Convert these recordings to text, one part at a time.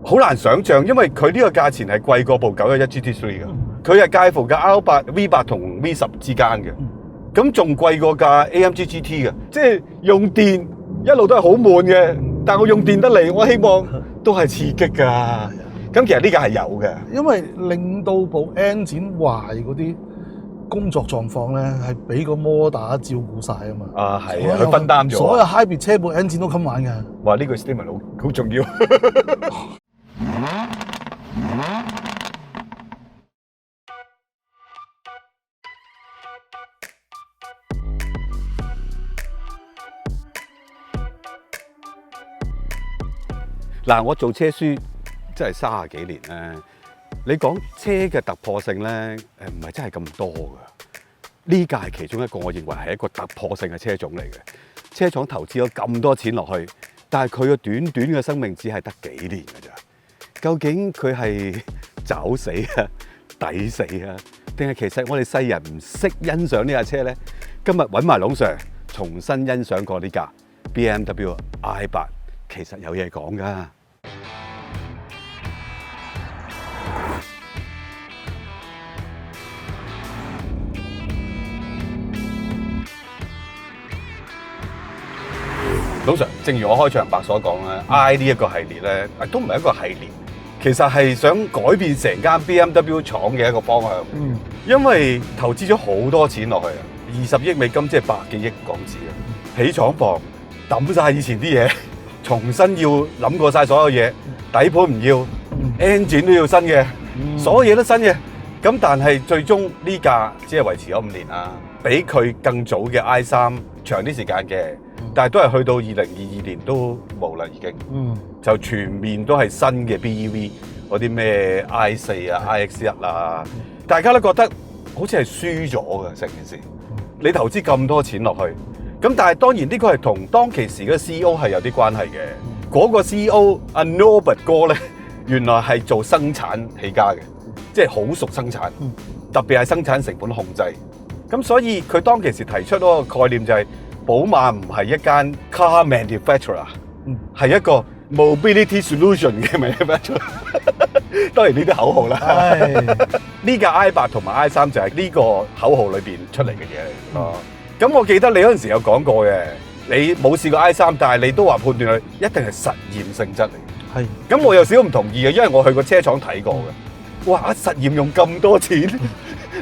好難想像，因為佢呢個價錢係貴過部911 GT3 嘅，佢係介乎架 R8、V8 同 V10 之間嘅，咁仲貴過架 AMG GT 嘅，即係用電一路都係好悶嘅，但我用電得嚟，我希望都係刺激㗎。咁其實呢架係有嘅，因為令到部 engine 壞嗰啲工作狀況咧，係俾個摩打照顧晒啊嘛。啊係啊，佢分擔咗。所有 hybrid 車部 engine 都襟玩嘅。哇！呢句 statement 好重要。嗱，我做車書真係30幾年咧。你講車嘅突破性咧，唔係真係咁多㗎。呢架係其中一個，我認為係一個突破性嘅車種嚟嘅。車廠投資咗咁多錢落去，但係佢嘅短短嘅生命只係得幾年㗎咋？究竟佢係找死啊、抵死啊，定係其實我哋世人唔識欣賞呢架車咧？今日揾埋龍 Sir 重新欣賞過呢架 BMW i8，其實有嘢講㗎。老實，正如我開場白所講咧 ，I 呢一個系列咧，都唔係一個系列，其實係想改變成間 BMW 廠嘅一個方向。因為投資咗好多錢落去啊，20億美金即係100幾億港紙啊，起廠房抌晒以前啲嘢，重新要諗過晒所有嘢，底盤唔要 ，engine 都要新嘅，所有嘢都新嘅。咁但係最終呢架只係維持咗5年啦，比佢更早嘅 I3長啲時間嘅。但係都係去到2022年都冇啦，已經，就全面都係新嘅 BEV 嗰啲咩 I4啊、iX1啊，大家都覺得好似係輸咗嘅成件事。你投資咁多錢落去，咁但係當然呢個係同當其時嘅 CEO 係有啲關係嘅。嗰個 CEO 阿 Norbert 哥咧，原來係做生產起家嘅，即係好熟生產，特別係生產成本控制。咁所以佢當其時提出嗰個概念就係，寶馬唔係一間 car manufacturer，係一個 mobility solution 嘅 manufacturer。當然呢啲口號啦，呢架 i8 同埋 i3就係呢個口號裏邊出嚟嘅嘢嚟咯。咁我記得你嗰陣時有講過嘅，你冇試過 i3，但係你都話判斷佢一定係實驗性質嚟。係。咁我有少少唔同意嘅，因為我去過車廠睇過嘅。哇！實驗用咁多錢，呢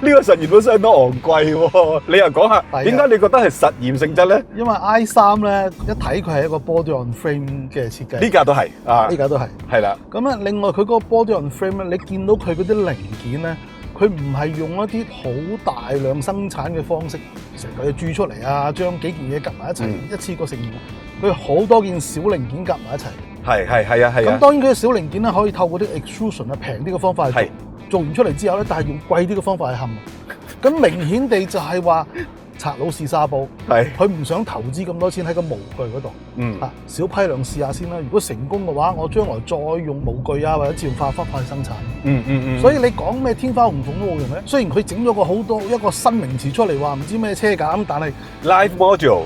個實驗都相當昂貴喎。你又講下點解你覺得係實驗性質咧？因為 i3咧一睇佢係一個 body on frame 嘅設計，呢架都係啊，呢架都係係啦。咁啊，另外佢嗰個 body on frame 咧，你見到佢嗰啲零件咧，佢唔係用一啲好大量生產嘅方式，成嚿嘢鑄出嚟啊，將幾件嘢夾埋一齊，一次過成型。佢好多件小零件夾埋一齊。係啊。咁當然佢嘅小零件咧，可以透過啲 extrusion 啊平啲嘅方法去做完出嚟之後咧，但係用貴啲嘅方法去冚。咁明顯地就係話拆佬試沙煲，佢唔想投資咁多錢喺個模具嗰度。小批量試下先啦。如果成功嘅話，我將來再用模具啊或者自動化方法去生產。所以你講咩天花龍鳳都冇用嘅。雖然佢整咗個好多一個新名詞出嚟話唔知咩車架，但係 Life Module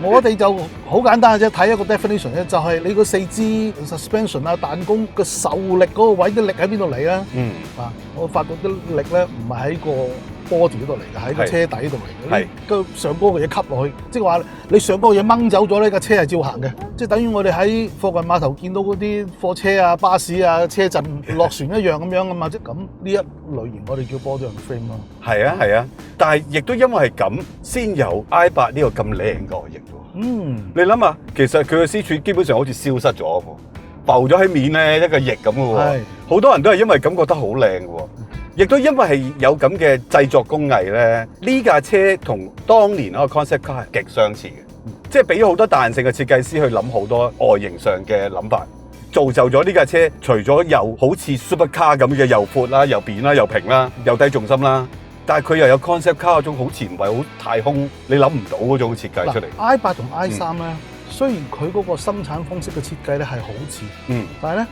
我哋就好簡單嘅啫，睇一個 definition 咧，就係你個四肢 suspension 啊彈弓個受力嗰個位啲力喺邊度嚟啊？我發覺啲力咧唔係喺個 body 嗰度嚟嘅，喺個車底度嚟嘅。個上高嘅嘢吸落去，即係話你上高嘅嘢掹走咗呢架車係照行嘅。即係等於我哋喺貨櫃碼頭見到嗰啲貨車啊、巴士啊、車陣落船一樣咁樣啊嘛。即係咁呢一類型我哋叫 body on frame 咯。係啊，但係亦都因為係咁，先有 i8呢個咁靚嘅外形喎。你諗下，其實佢嘅絲柱基本上好似消失咗喎，浮咗喺面咧一個翼咁嘅喎。好多人都係因為咁覺得好靚嘅喎。亦都因為係有咁嘅製作工藝咧，呢架車同當年嗰個 concept car 係極相似嘅，即係俾咗好多彈性嘅設計師去諗好多外形上嘅諗法，造就咗呢架車除咗又好似 supercar 咁嘅又闊啦、又扁啦、又平啦、又低重心啦，但係佢又有 concept car 嗰種好前衛、好太空，你諗唔到嗰種設計出嚟。i8 同 i3咧，雖然佢嗰個生產方式嘅設計咧係好似，但係咧。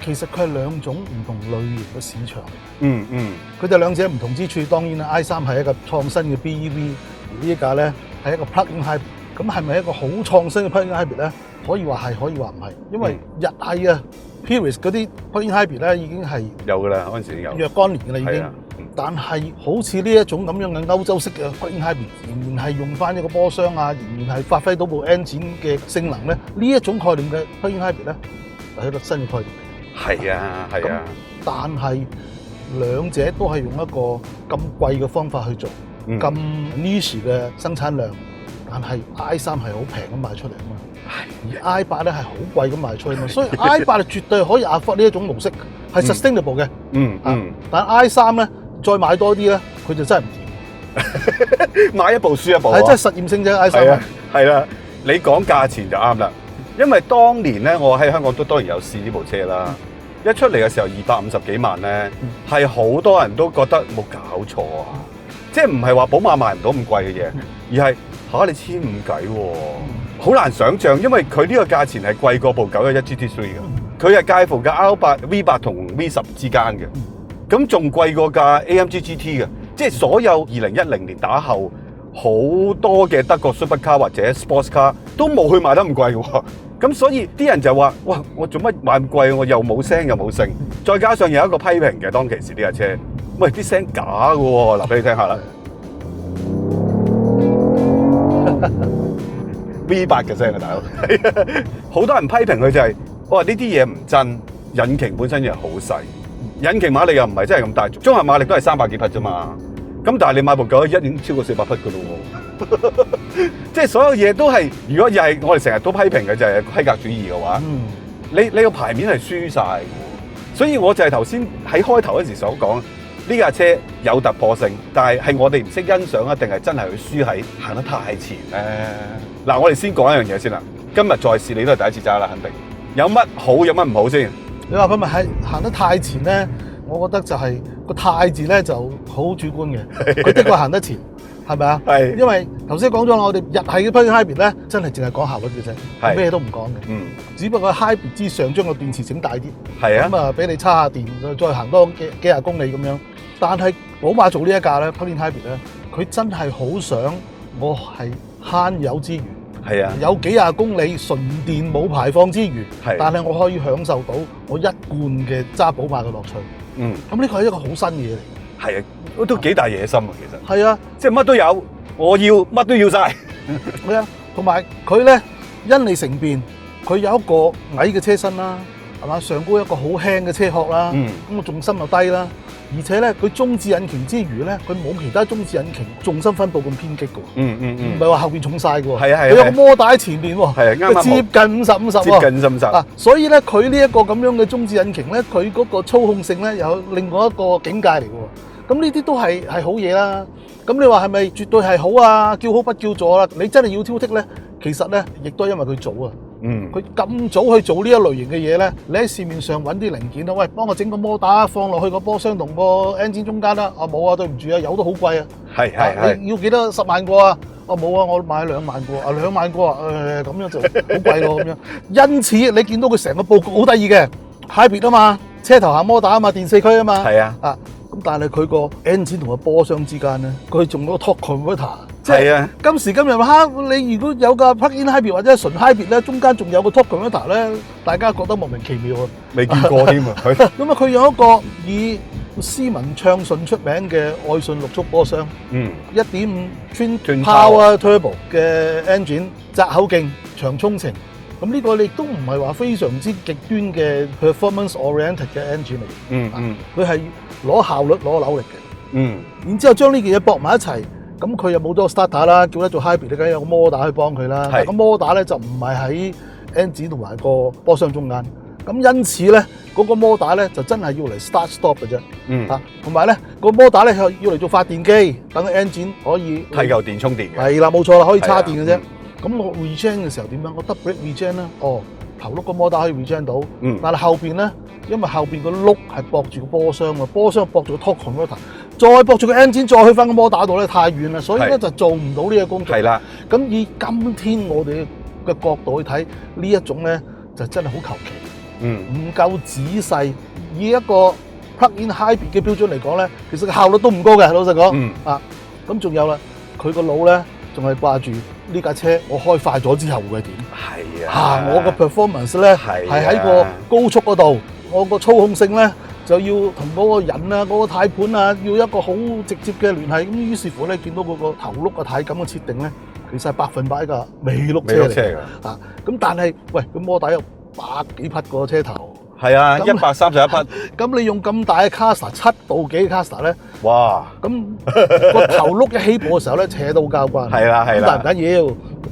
其實佢係兩種唔同類型嘅市場嚟。佢哋兩者唔同之處，當然啦 ，i3 係一個創新嘅 BEV，而呢架咧係一個 plug-in 咁係咪一個好創新嘅 plug-in hybrid 咧？可以話係，可以話唔係，因為日系啊 Prius 嗰啲 plug-in hybrid 咧已經係有㗎啦，嗰陣時已經有若干年㗎啦已經。但係好似呢一種咁樣嘅歐洲式嘅 plug-in hybrid，仍然係用翻一個波箱啊，仍然係發揮到部 engine 嘅性能咧。呢一種概念嘅 plug-in hybrid 咧，係一個新嘅概念嚟。係啊，係啊。但係兩者都係用一個咁貴嘅方法去做，咁 niche 嘅生產量，但係 I3係好平咁賣出嚟啊嘛。而 I8咧係好貴咁賣出去啊嘛，所以 I8 係絕對可以 afford 呢一種模式，係 sustainable 嘅。但 I3咧再買多啲咧，佢就真係唔掂。買一部輸一部，係真係實驗性啫 I3。係啦，你講價錢就啱啦，因為當年咧我喺香港都當然有試呢部車啦。一出嚟嘅時候250幾萬咧，係好多人都覺得冇搞錯啊！即係唔係話寶馬賣唔到咁貴嘅嘢，而係你1500幾喎，好難想像，因為佢呢個價錢係貴過部911 GT3 嘅，佢係介乎架 R8、V8 同 V10 之間嘅，咁仲貴過架 AMG GT 嘅，即係所有2010年打後好多嘅德國 Supercar 或者 Sports Car 都冇去賣得咁貴喎。咁所以啲人就話：哇！我做乜買咁貴？我又冇聲又冇聲，再加上有一個批評嘅當其時呢架車，喂啲聲假嘅喎，嗱俾你聽下啦，V8 嘅聲啊，大佬，好多人批評佢就係：我話呢啲嘢唔真，引擎本身又好細，引擎馬力又唔係真係咁大，綜合馬力都係300幾匹啫嘛。咁但係你買部911已經超過400匹嘅咯喎，即係所有嘢都係，如果又係我哋成日都批評嘅就係規格主義嘅話，你個牌面係輸晒嘅，所以我就係頭先喺開頭嗰時所講，呢架車有突破性，但係我哋唔識欣賞啊，定係真係佢輸喺行得太前咧？嗱，我哋先講一樣嘢先啦，今日再試你都係第一次揸啦，肯定有乜好有乜唔好先？你話佢咪係行得太前咧？我覺得就係個太字咧就好主觀嘅，佢的確行得前，係咪啊？係，因為頭先講咗我哋日系嘅 plug-in hybrid 咧，真係淨係講效率嘅啫，咩都唔講嘅。只不過 hybrid 之上將個電池整大啲，係啊，咁啊俾你叉下電，再行多幾廿公里咁樣。但係寶馬做呢一架咧 plug-in hybrid 咧，佢真係好想我係慳油之餘。係啊，有幾廿公里純電冇排放之餘，但係我可以享受到我一貫嘅揸寶馬嘅樂趣。咁呢個係一個好新嘅嘢嚟。係啊，都幾大野心啊，其實。係啊，即係乜都有，我要乜都要晒。係啊，同埋佢咧因利乘便，佢有一個矮嘅車身啦，係嘛，上高一個好輕嘅車殼啦，咁啊重心又低啦。而且咧，佢中置引擎之餘咧，佢冇其他中置引擎重心分佈咁偏激嘅喎。唔係話後邊重晒嘅喎。係啊係啊。佢有個摩打喺前邊喎。係啊，啱接近50-50喎。接近50-50。啊，所以咧，佢呢一個咁樣嘅中置引擎咧，佢嗰個操控性咧，有另外一個境界嚟嘅喎。咁呢啲都係好嘢啦。咁你話係咪絕對係好啊？叫好不叫座啦。你真係要挑剔咧，其實咧，亦都係因為佢早啊。佢咁早去做呢一類型嘅嘢咧，你喺市面上揾啲零件啦，喂，幫我整個摩打放落去個波箱同個 engine 中間啦。啊冇啊，對唔住啊，油都好貴啊。係。你要幾多10萬個啊？啊冇啊，我買2萬個啊，2萬個啊，咁樣就好貴咯咁樣。因此你見到佢成個佈局好得意嘅 hybrid 啊嘛，車頭行摩打啊嘛，電4驅啊嘛。係啊。啊咁但係佢個 engine 同個波箱之間咧，佢仲有個 torque converter。係啊，今時今日你如果有個 plug-in hybrid 或者純 hybrid 咧，中間仲有個 torque converter 咧，大家覺得莫名其妙啊！未見過添啊！咁啊，佢有一個以斯文暢順出名嘅愛信6速波箱，1.5 Twin Power Turbo 嘅 engine， 窄口徑、長衝程。咁呢個你都唔係話非常之極端嘅 performance oriented 嘅 engine 嚟。佢係攞效率、攞扭力嘅。然之後將呢件嘢駁埋一齊。咁佢又冇咗個 starter 啦，叫得做 hybrid 咧，梗係有個摩打去幫佢啦。係。咁摩打咧就唔係喺 engine 同埋個波箱中間。咁因此咧，嗰個摩打咧就真係要嚟 start stop 嘅啫。同埋咧個摩打咧要嚟做發電機，等個 engine 可以替嚿電充電嘅。係啦，冇錯啦，可以叉電嘅啫。咁我 regen 嘅時候點樣？我 double regen 啦。哦，頭碌個摩打可以 regen 到。但係後邊咧，因為後邊個碌係駁住個波箱喎，波箱駁住個 torque converter。再駁住個 engine 再去翻個摩打度咧，太遠啦，所以咧就做唔到呢個工作。係啦，咁以今天我哋嘅角度去睇呢一種咧，就真係好求其，唔夠仔細。以一個 plug-in hybrid 嘅標準嚟講咧，其實個效率都唔高嘅，老實講。咁仲有啦，佢個腦咧仲係掛住呢架車我開快咗之後會係點？係啊，我個 performance 咧係喺個高速嗰度，我個操控性咧就要同嗰個人啊、嗰個軚盤啊，要一個好直接嘅聯繫。咁於是乎咧，見到嗰個頭轆嘅軚感嘅設定咧，其實係100%嘅尾轆車嚟嘅。咁但係喂，個摩打有100幾匹個車頭。係啊，131匹。咁你用咁大嘅 caster 7度幾嘅 caster 咧？哇！咁個頭轆一起步嘅時候咧，扯到交關。係啦係啦。但唔緊要，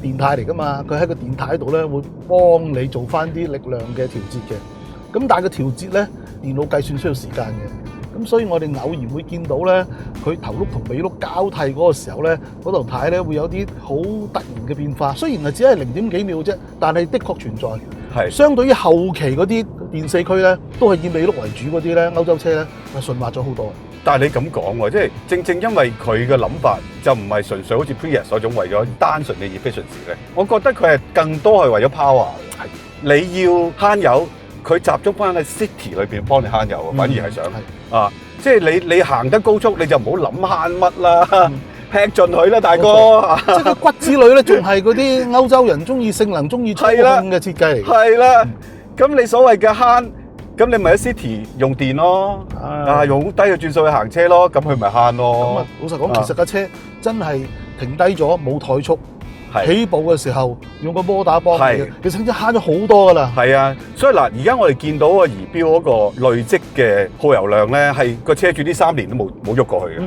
電軚嚟㗎嘛，佢喺個電軚度咧會幫你做翻啲力量嘅調節嘅。咁但係個調節咧，電腦計算需要時間嘅。咁所以我哋偶然會見到咧，佢頭轆同尾轆交替嗰個時候咧，嗰頭軚咧會有啲好突然嘅變化。雖然係只係0點幾秒啫，但係的確存在。係。相對於後期嗰啲電四驅咧，都係以尾轆為主嗰啲咧，歐洲車咧係順滑咗好多。但係你咁講喎，即係正因為佢嘅諗法就唔係純粹好似 Prius 嗰種為咗單純嘅 efficiency 咧，我覺得佢係更多係為咗 power。係。你要慳油，佢集中翻喺 city 裏邊幫你慳油，反而係想啊，即係你行得高速你就唔好諗慳乜啦，劈盡佢啦，大哥。即係個骨子裏咧，仲係嗰啲歐洲人中意性能、中意操控嘅設計嚟。係啦，咁你所謂嘅慳，咁你咪喺 city 用電咯，用好低嘅轉數去行車咯，咁佢咪慳咯。咁啊，老實講，其實架車真係停低咗冇怠速。起步嘅時候用個摩打幫你，其實真慳咗好多噶啦。係啊，所以嗱，而家我哋見到個儀表嗰個累積嘅耗油量咧，係個車主呢3年都冇喐過去嘅，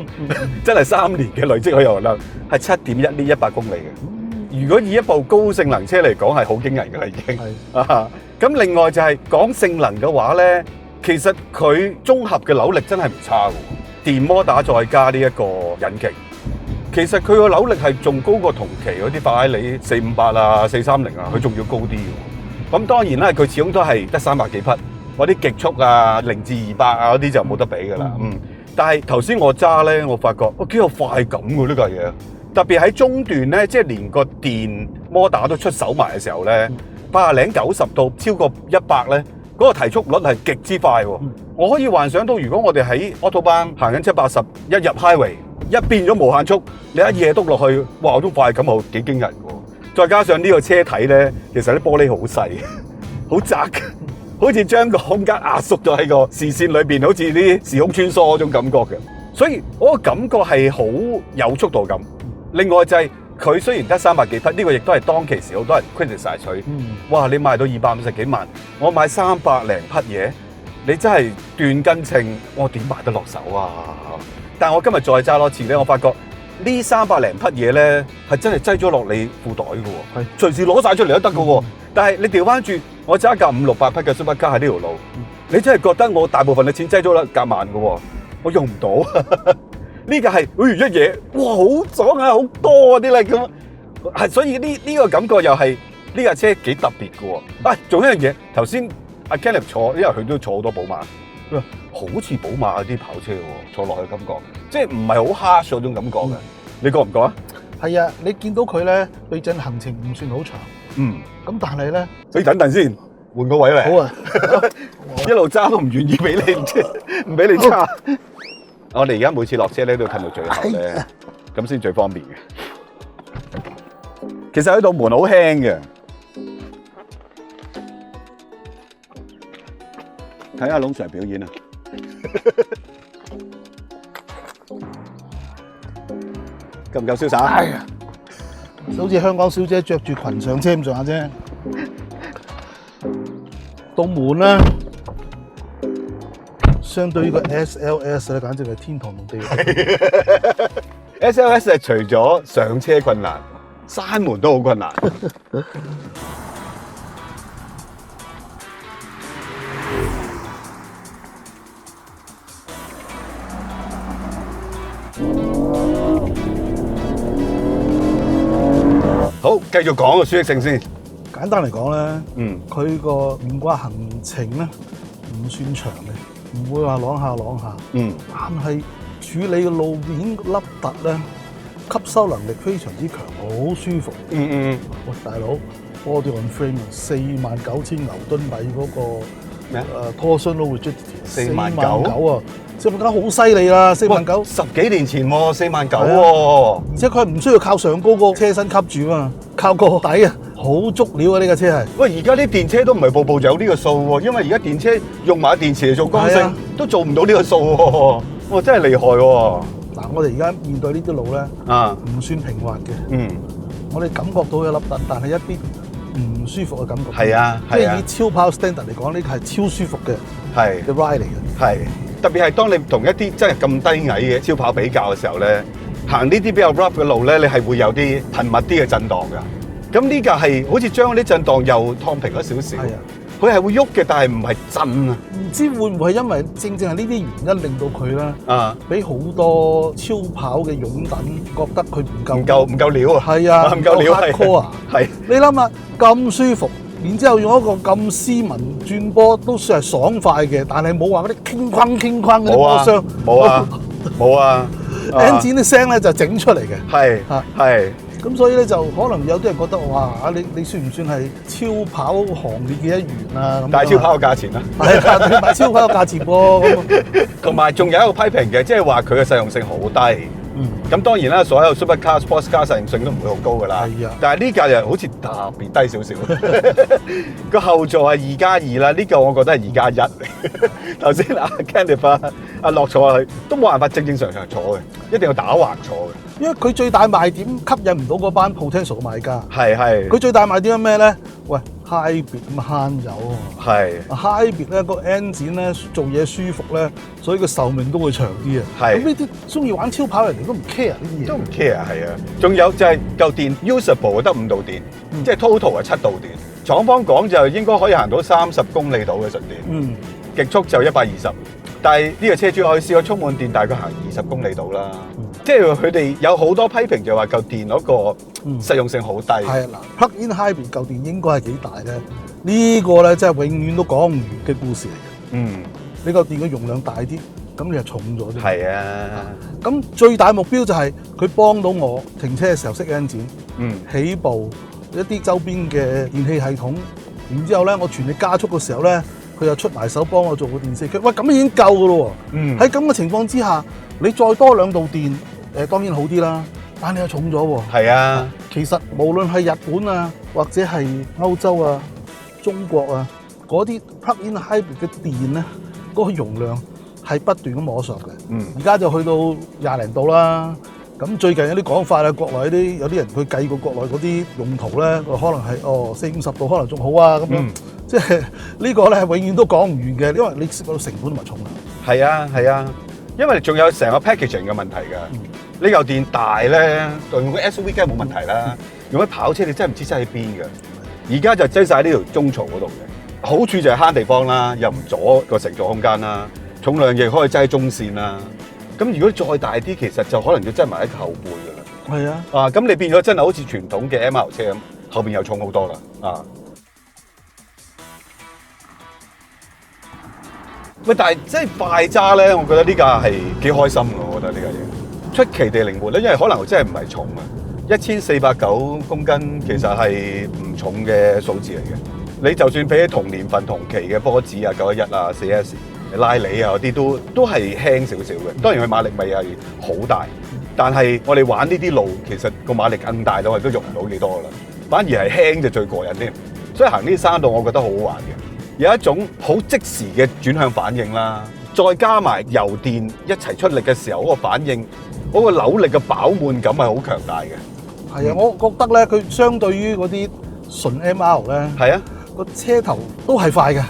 真係3年嘅累積耗油量係7.1呢100公里嘅。如果以一部高性能車嚟講，係好驚人㗎啦已經。咁另外就係講性能嘅話咧，其實佢綜合嘅扭力真係唔差嘅，電摩打再加呢一個引擎。其實佢個扭力係仲高過同期嗰啲法拉利458啊、430啊，佢仲要高啲嘅。咁當然啦，佢始終都係得300幾匹，嗰啲極速啊、0至200啊嗰啲就冇得比㗎啦。但係頭先我揸咧，我發覺幾有快感㗎呢架嘢。特別喺中段咧，即係連個電摩打都出手埋嘅時候咧，80零90到超過100咧，嗰個提速率係極之快喎。我可以幻想到，如果我哋喺 Autobahn 行緊780，一入 Highway。一變咗無限速，你一夜篤落去，哇！嗰種快感好幾驚人喎。再加上呢個車體咧，其實啲玻璃好細，好窄，好似將個空間壓縮咗喺個視線裏邊，好似啲時空穿梭嗰種感覺嘅。所以我個感覺係好有速度感。另外就係佢雖然得300幾匹，呢個亦都係當其時好多人 criticize佢。哇！你賣到250幾萬，我買300零匹嘢，你真係斷斤稱，我點買得落手啊？但係我今日再揸多次咧，我發覺呢300零匹嘢咧係真係擠咗落你褲袋嘅喎，隨時攞晒出嚟都得嘅喎。但係你調翻轉，我揸架5、600匹嘅 Supercar 喺呢條路，你真係覺得我大部分嘅錢擠咗啦夾萬嘅喎，我用唔到。呢架係一嘢，哇好爽啊，好多啊啲咧咁，係所以呢個感覺又係呢架車幾特別嘅喎。仲有一樣嘢，頭先阿 Kenneth 坐，因為佢都坐好多寶馬。好似寶馬嗰啲跑車喎，坐落去感覺，即係唔係好 harsh 嗰種感覺嘅，你覺唔覺啊？係啊，你見到佢咧，避震行程唔算好長，咁但係咧，你等陣先，換個位嚟。好啊，一路揸都唔願意俾你，唔俾你揸。我哋而家每次落車咧都要褪到最後咧，咁先最方便嘅。其實喺度門好輕嘅。睇下龍 Sir 表演啊！夠唔夠瀟灑？係啊，好似香港小姐着住裙上車咁上下啫。到門啦，相對於個 SLS 咧，簡直係天堂同地獄。SLS 係除咗上車困難，閂門都好困難。好，繼續講個舒適性先。簡單嚟講咧，佢個懸掛行程咧唔算長嘅，唔會話啷下。但係處理嘅路面凹凸咧，吸收能力非常之強，好舒服。喂，大佬 ，body on frame 49000牛噸米嗰個咩啊？Torsional rigidity 49,000啊，49000好犀利啦，49000。10幾年前喎，49000喎。而且佢唔需要靠上高個車身吸住啊，靠個底啊，好足料啊！呢架車係。喂，而家啲電車都唔係部部有呢個數喎，因為而家電車用埋電池嚟做剛性，都做唔到呢個數喎。哇，真係厲害喎！嗱，我哋而家面對呢啲路咧，唔算平滑嘅。我哋感覺到有粒突，但係一啲唔舒服嘅感覺。係啊，即係以超跑 standard 嚟講，呢個係超舒服嘅嘅 ride 嚟嘅。係，特別係當你同一啲真係咁低矮嘅超跑比較嘅時候咧，行呢啲比較 rough 嘅路咧，你係會有啲頻密啲嘅震盪㗎。咁呢架係好似將啲震盪又燙平咗少少。係啊。佢係會喐嘅，但係唔係震啊！唔知會唔會係因為正係呢啲原因令到佢咧，俾好多超跑嘅擁躉覺得佢唔夠料啊！係啊，唔夠料係。你諗下咁舒服，然之後用一個咁斯文轉波都算係爽快嘅，但係冇話嗰啲傾框嗰啲波箱。冇啊！engine 啲聲咧就整出嚟嘅。係。咁所以咧就可能有啲人覺得哇，你算唔算係超跑行列嘅一員啊？但係超跑嘅價錢啦，係啊，你買超跑嘅價錢喎。同埋仲有一個批評嘅，即係話佢嘅實用性好低。咁當然啦，所有 Supercar、Sports Car 實用性都唔會好高㗎啦。係啊。但係呢架又好似特別低少少。個後座係2+2啦，呢個我覺得係2+1。頭先阿 Kenneth 阿樂坐落去都冇辦法正常坐嘅，一定要打橫坐嘅。因為佢最大賣點吸引唔到嗰班 potential 嘅買家。係。佢最大賣點係咩咧？喂 ，hybrid 咁慳油喎。係。hybrid 咧個 engine 咧做嘢舒服咧，所以個壽命都會長啲啊。係。咁呢啲中意玩超跑嘅人都唔 care 呢啲嘢。都唔 care 係啊。仲有就係嚿電 usable 得5度電，即係 total 係7度電。廠方講就應該可以行到30公里度嘅純電。極速就120。但係呢個車主可以試過充滿電，大概行20公里度啦。即係佢哋有好多批評，就話嚿電嗰個實用性好低。係嗱，plug-in hybrid 嚿電應該係幾大咧？呢個咧真係永遠都講唔完嘅故事嚟嘅。你嚿電嘅容量大啲，咁你就重咗啫。係啊。咁最大目標就係佢幫到我停車嘅時候熄 engine，起步一啲周邊嘅電器系統，然之後咧我全力加速嘅時候咧，佢又出埋手幫我做個電四驅，喂咁已經夠噶咯喎！喺咁嘅情況之下，你再多2度電，當然好啲啦，但你又重咗喎。係啊，其實無論係日本啊，或者係歐洲啊、中國啊，嗰啲 plug-in hybrid 嘅電咧，嗰個容量係不斷咁摸索嘅。而家就去到20零度啦。咁最近有啲講法啊，國內有啲人佢計過國內嗰啲用途咧，可能係40-50度可能仲好啊咁樣。即係呢個咧，永遠都講唔完嘅，因為你涉及到成本同埋重量。係啊，因為仲有成個 packaging 嘅問題㗎。呢嚿電大咧，用個 SUV 梗係冇問題啦。用啲跑車你真係唔知擠喺邊㗎。而家就擠晒喺呢條中槽嗰度嘅。好處就係慳地方啦，又唔阻個乘坐空間啦。重量亦可以擠喺中線啦。咁如果再大啲，其實就可能要擠埋喺後背㗎啦。係啊。咁你變咗真係好似傳統嘅 MR 車咁，後邊又重好多啦。喂，但係真係快揸咧，我覺得呢架係幾開心㗎。我覺得呢架嘢出奇地靈活咧，因為可能真係唔係重啊，1409公斤其實係唔重嘅數字嚟嘅。你就算比起同年份同期嘅波子啊、911啊、4S、拉里啊嗰啲都係輕少少嘅。當然佢馬力咪係好大，但係我哋玩呢啲路其實個馬力更大到係都用唔到幾多㗎啦。反而係輕就最過癮添。所以行呢啲山路，我覺得好好玩嘅。有一種好即時嘅轉向反應啦，再加埋油電一齊出力嘅時候，嗰個反應，嗰個扭力嘅飽滿感係好強大嘅。係啊，我覺得咧，佢相對於嗰啲純 MR 咧，係啊，個車頭都係快嘅，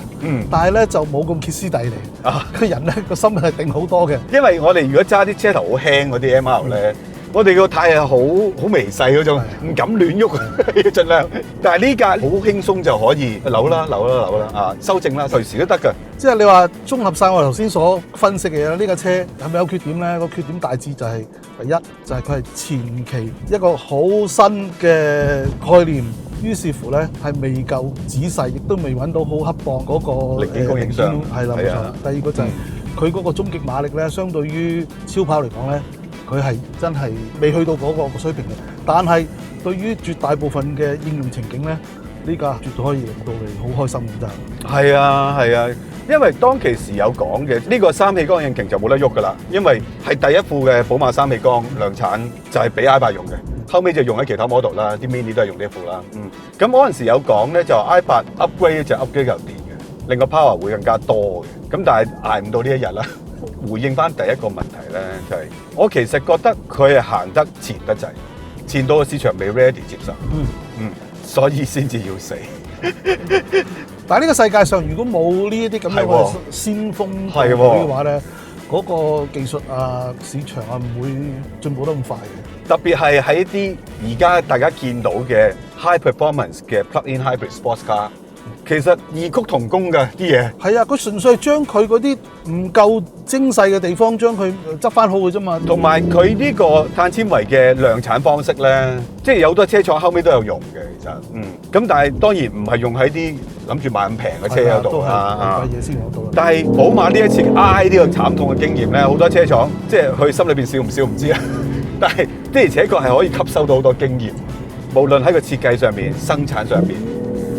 但係咧就冇咁歇斯底里啊，個人咧個心係定好多嘅。因為我哋如果揸啲車頭好輕嗰啲 MR 咧。我哋個軚係好微細嗰種，唔敢亂喐，要盡量。但係呢架好輕鬆就可以扭啦啊，修正啦，隨時都得㗎。即係你話綜合晒我頭先所分析嘅嘢，呢架車係咪有缺點咧？個缺點大致就係第一就係佢係前期一個好新嘅概念，於是乎咧係未夠仔細，亦都未揾到好恰當嗰個零件供應商。係啦，冇錯。第二個就係佢嗰個終極馬力咧，相對於超跑嚟講咧。佢係真係未去到嗰個水平嘅，但係對於絕大部分嘅應用情景咧，呢呢架絕對可以令到你好開心咁就係啊係啊，因為當其時有講嘅呢個三氣缸引擎就冇得喐噶啦，因為係第一副嘅寶馬三氣缸量產就係俾 i8 用嘅，後尾就用喺其他 model 啦，啲 mini 都係用呢一副啦。咁嗰陣時有講咧就i8 upgrade 就 upgrade 嚿電嘅，令個 power 會更加多嘅。咁但係捱唔到呢一日啦。回應翻第一個問題咧，就係我其實覺得佢係行得前得滯，前到個市場未 ready 接受，所以先至要死。但係呢個世界上，如果冇呢一啲咁樣嘅先鋒嘅話咧，嗰個技術啊、市場啊唔會進步得咁快嘅。特別係喺啲而家大家見到嘅 high performance 嘅 plug-in hybrid sports car。其實異曲同工嘅啲嘢，係啊，佢純粹係將佢嗰啲唔夠精細嘅地方，將佢執翻好嘅啫嘛。同埋佢呢個碳纖維嘅量產方式咧，即係有好多車廠後尾都有用嘅，其實，咁但係當然唔係用喺啲諗住買咁平嘅車嗰度啊，貴嘢先攞到。但係寶馬呢一次挨呢個慘痛嘅經驗咧，好多車廠即係佢心裏邊笑唔笑唔知啊，但係的而且確係可以吸收到好多經驗，無論喺個設計上面、生產上面。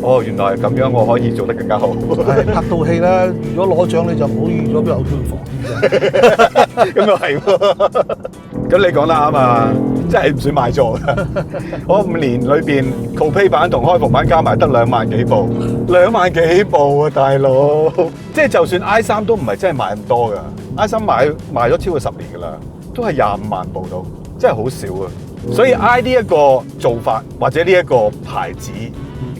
哦，原來咁樣我可以做得更加好。係拍套戲咧，如果攞獎你就唔好預咗邊有票房。咁又係喎。咁你講得啱啊，真係唔算賣座㗎。我5年裏邊 Coupe 版同開篷版加埋得2萬幾部，2萬幾部啊，大佬！即係就算 i3 都唔係真係賣咁多㗎，i3 賣咗超過10年㗎啦，都係25萬部到，真係好少啊。所以 i 呢一個做法或者呢一個牌子。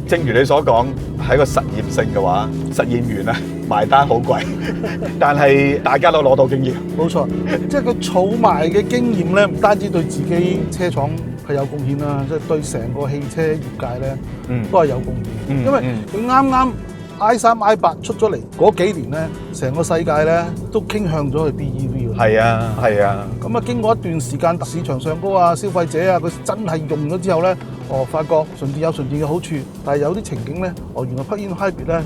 正如你所講，係一個實驗性嘅話，實驗完啊埋單好貴，但係大家都攞到經驗。冇錯，即係佢儲埋嘅經驗咧，唔單止對自己車廠係有貢獻啦，即係對成個汽車業界咧，都係有貢獻。因為佢啱啱 i3、i8 出咗嚟嗰幾年咧，成個世界咧都傾向咗去 BEV 㗎。係啊，係啊。咁啊，經過一段時間，市場上高啊，消費者啊，佢真係用咗之後咧。發覺純電有純電嘅好處，但係有啲情景咧，原來 plug-in hybrid 咧，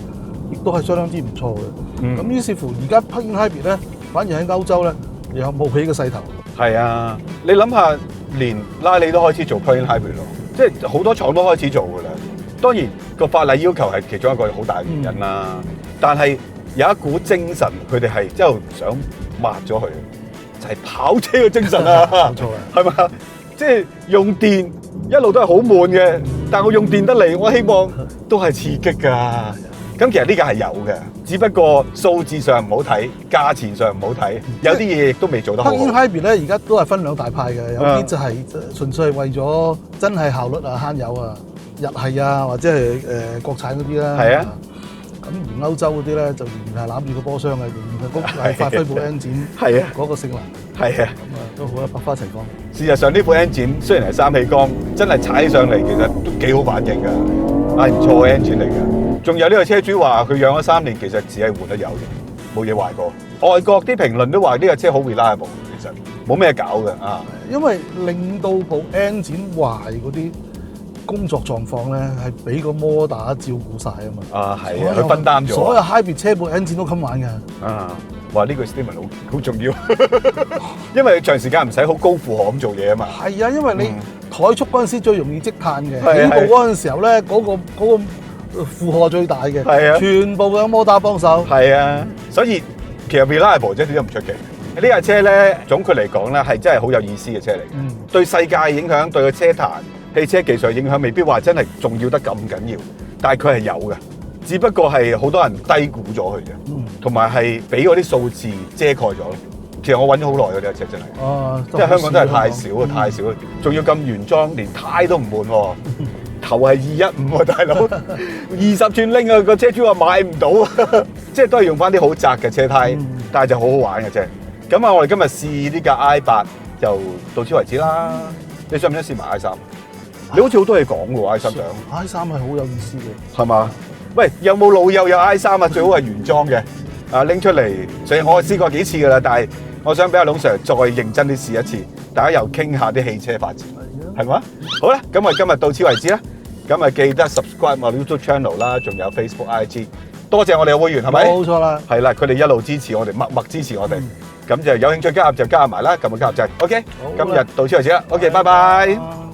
亦都係相當之唔錯嘅。咁於是乎，而家 plug-in hybrid 咧，反而喺歐洲咧，又冒起個勢頭。係啊，你諗下，連拉里都開始做 plug-in hybrid 咯，即係好多廠都開始做㗎啦。當然個法例要求係其中一個好大嘅原因啦，但係有一股精神，佢哋係之後想抹咗佢，就係跑車嘅精神啊！冇錯啊，係嘛？即係用電。一路都係好悶嘅，但係我用電得嚟，我希望都係刺激㗎。咁其實呢個係有嘅，只不過數字上唔好睇，價錢上唔好睇，有啲嘢亦都未做得好。plug-in hybrid 咧，而家都係分兩大派嘅，有啲就係純粹係為咗真係效率啊、慳油啊、日系啊，或者係國產嗰啲啦。係啊。咁而歐洲嗰啲咧就仍然係攬住個波箱嘅，仍然係發揮部 engine 嗰個性能。係啊，咁啊都好啊，百花齊放。事實上呢部 engine 雖然係三氣缸，真係踩起上嚟其實都幾好反應㗎，係唔錯嘅 engine 嚟嘅。仲有呢個車主話佢養咗3年，其實只係換咗油嘅，冇嘢壞過。外國啲評論都話呢個車好 reliable，其實冇咩搞嘅啊。因為令到部 engine 壞嗰啲工作狀況咧，係俾個摩打照顧晒啊嘛。啊，係啊，佢分擔咗。所有 hybrid 車部 engine 都襟玩嘅。啊，哇！呢個 statement 好重要，因為長時間唔使好高負荷咁做嘢啊嘛。係啊，因為你怠速嗰陣時最容易積碳嘅，起步嗰陣時候咧，嗰個負荷最大嘅。係啊，全部有摩打幫手。係啊，所以其實 reliable 一啲都唔出奇。呢架車咧，總括嚟講咧，係真係好有意思嘅車嚟嘅。對世界影響，對個車壇、汽車技術影響，未必話真係重要得咁緊要，但係佢係有嘅。只不過係好多人低估咗佢嘅，同埋係俾嗰啲數字遮蓋咗。其實我揾咗好耐嘅呢架車真係，因為香港真係太少啊，太少，仲要咁原裝，連胎都唔換喎，頭係215喎，大佬20寸拎啊，個車主話買唔到啊，即係都係用翻啲好窄嘅車胎，但係就好好玩嘅啫。咁啊，我哋今日試呢架 i8 就到此為止啦。你想唔想試埋 i3？你好似好多嘢講嘅喎 i3 上 i3 係好有意思嘅，係嘛？喂，有冇老友有 i3 啊？最好係原裝嘅，拎出嚟。所以我試過幾次㗎啦，但係我想俾阿龍 Sir 再認真啲試一次，大家又傾下啲汽車發展，係嘛？好啦，咁我哋今日到此為止啦。咁啊，記得 subscribe 我 YouTube channel 啦，仲有 Facebook、IG。多謝我哋嘅會員，係咪？冇錯啦。係啦，佢哋一路支持我哋，默默支持我哋。咁就有興趣加入就加入埋啦，撳個加入掣。OK，今日到此為止啦。OK，拜拜。